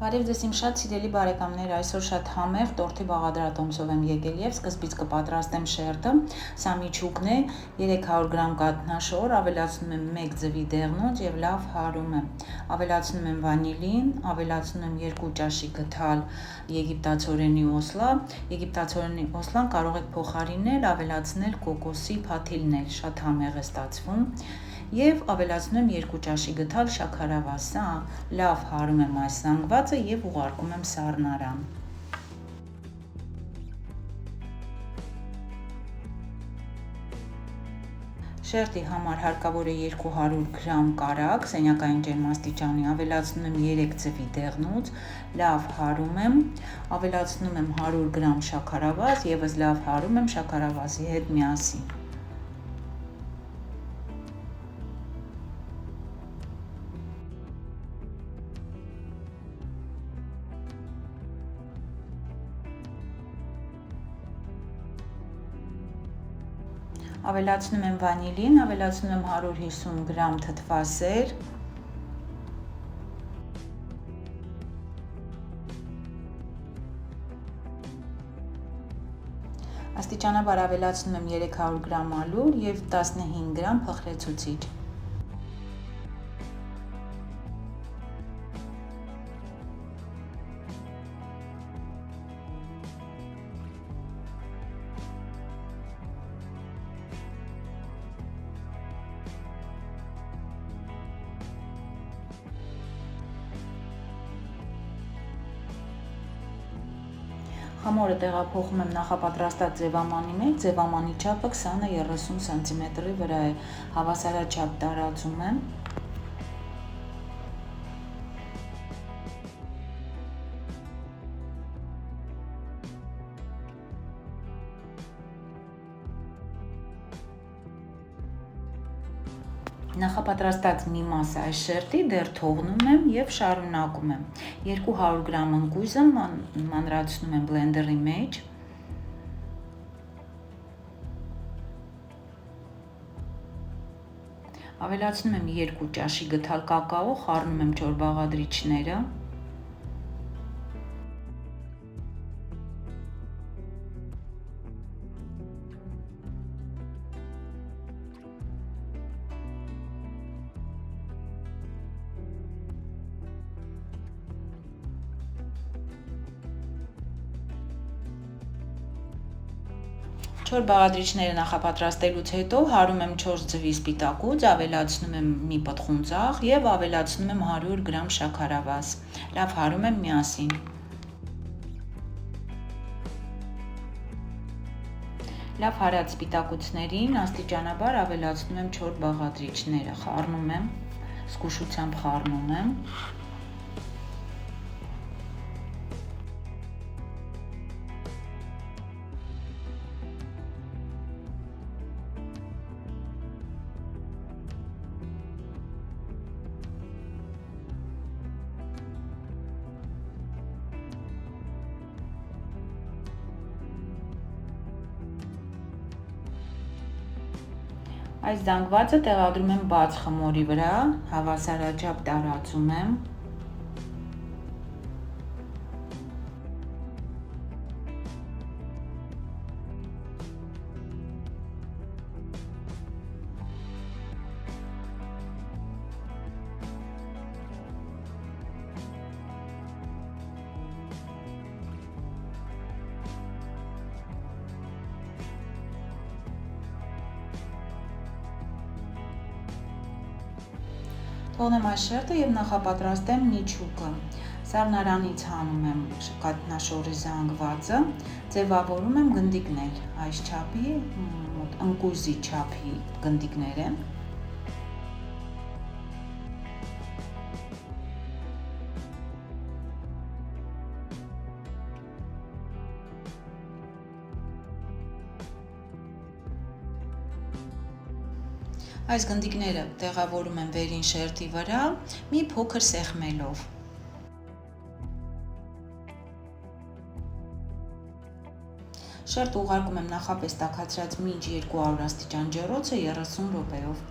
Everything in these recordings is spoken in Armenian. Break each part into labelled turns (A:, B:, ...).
A: Բարև ձեզ իմ շատ սիրելի բարեկամներ, այսօր շատ համեղ տորթի բաղադրատոմսով եմ եկել եւ սկզբից կպատրաստեմ շերտը։ Սա միջուկն է, 300 գրամ կաթնաշոր, ավելացնում եմ 1 ձվի դեղնոց եւ լավ հարում եմ։ Ավելացնում եմ վանիլին, ավելացնում եմ 2 ճաշի գթալ եգիպտացորենի օսլա։ Եգիպտացորենի օսլան կարող եք փոխարինել, ավելացնել կոկոսի փաթիլներ, շատ համեղ է ստացվում։ Եվ ավելացնում եմ 2 ճաշի գթալ շաքարավազ, սա լավ հարում եմ այս զանգվածը եւ ուղարկում եմ սառնարան։ Շերտի համար հարկավոր է 200 գրամ կարագ, սենյակային ջերմաստիճանի, ավելացնում եմ 3 ձվի դեղնուց, լավ հարում եմ, ավելացնում եմ 100 գրամ շաքարավազ, եւս լավ հարում եմ շաքարավազի հետ միասին։ Ավելացնում եմ վանիլին, ավելացնում եմ 150 գրամ թթվասեր, աստիճանաբար ավելացնում եմ 300 գրամ ալուր եւ 15 գրամ փխրեցուցիչ։ Խամորը տեղափոխում եմ նախապատրաստած ձևամանի մեջ, ձևամանի չափը 20-30 սմ-ի վրա է, հավասարաչափ տարածում եմ։ Նախապատրաստած մի մասը այս շերտի դեռ թողնում եմ եւ շարունակում եմ։ 200 գրամ ընկույզը մանրացնում եմ բլենդերի մեջ։ Ավելացնում եմ 2 ճաշի գթալ կակաո, խառնում եմ չորբաղադրիչները։ Չոր բաղադրիչները նախապատրաստելուց հետո հարում եմ 4 ձվի սպիտակուց, ավելացնում եմ մի պտղուն ծաղ եւ ավելացնում եմ 100 գրամ շաքարավազ։ Լավ հարում եմ միասին։ Լավ հարած սպիտակուցներին աստիճանաբար ավելացնում եմ չոր բաղադրիչները, խառնում եմ, զգուշությամբ խառնում եմ։ Այս զանգվածը տեղադրում եմ բաց խմորի վրա, հավասարաչափ տարածում եմ։ Թողնեմ այս շերտը եւ նախապատրաստեմ միջուկը։ Սառնարանից հանում եմ կաթնաշորի զանգվածը, ձևավորում եմ գնդիկներ, այս չափի, ընկույզի չափի գնդիկներ են։ Այս գնդիկները տեղավորում եմ վերին շերտի վրա, մի փոքր սեղմելով։ Շերտը ուղարկում եմ նախապես տաքացրած մինչ 200 աստիճան ջեռոցը 30 րոպեով։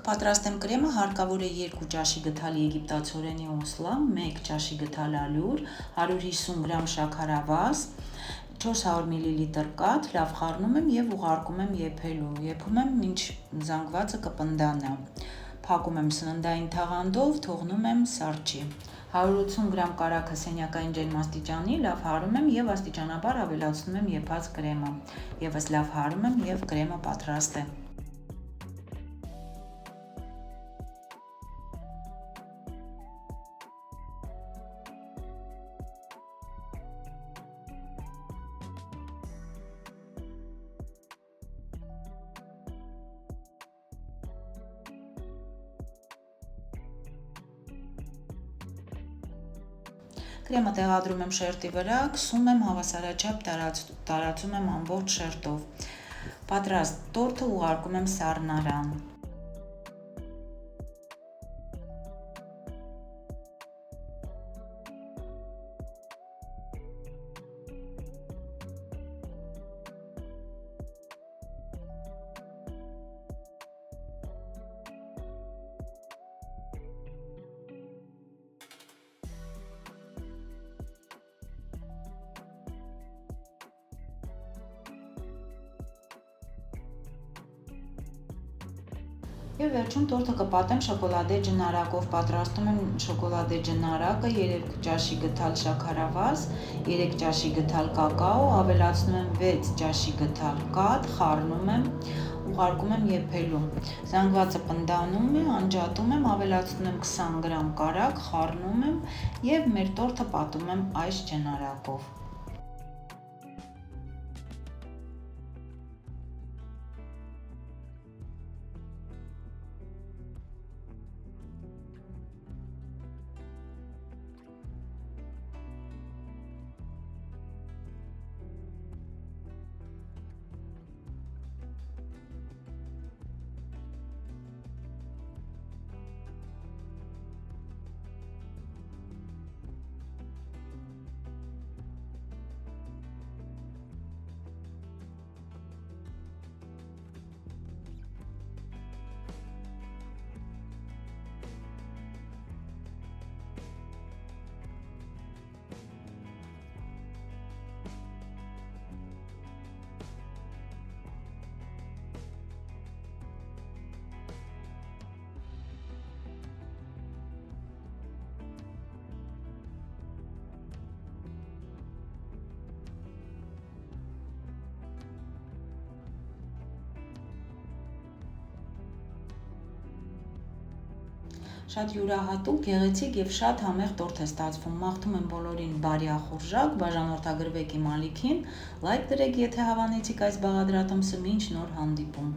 A: կպատրաստեմ կրեմը, հարկավոր է 2 ճաշի գթալ եգիպտացորենի օսլա, 1 ճաշի գթալ ալյուր, 150 գրամ շաքարավազ, 400 մլ կաթ, լավ խառնում եմ և ուղարկում եմ եփելու, եփում եմ մինչ զանգվածը կպնդանա, փակում եմ սննդային թաղանթով, թողնում եմ սառչի, 180 գրամ կարագը սենյակային ջերմաստիճանի, լավ հարում եմ և աստիճանաբար ավելացնում եմ եփած կրեմը, ևս լավ հարում եմ և կրեմը պատրաստ է։ Կրեմը տեղադրում եմ շերտի վրա, քսում եմ հավասարաչափ տարածում եմ ամբողջ շերտով։ Պատրաստ տորթը ուղարկում եմ սառնարան։ Եվ վերջում տորթը կպատեմ շոկոլադե ջնարակով, պատրաստում եմ շոկոլադե ջնարակը, 3 ճաշի գթալ շաքարավազ, 3 ճաշի գթալ կակաո, ավելացնում եմ 6 ճաշի գթալ կաթ, խառնում եմ, ուղարկում եմ եփելու, զանգվածը պնդանում է, անջատում եմ, ավելացնում եմ 20 գրամ կարագ, խառնում եմ և մեր տորթը պատում եմ այս ջնարակով։ Շատ յուրահատուկ, գեղեցիկ և շատ համեղ տորթ է ստացվում, մաղթում եմ բոլորին բարի ախորժակ, բաժանորդագրվեք իմ ալիքին, լայք դրեք, եթե հավանեցիք այս բաղադրատոմսը, մինչ նոր հանդիպում։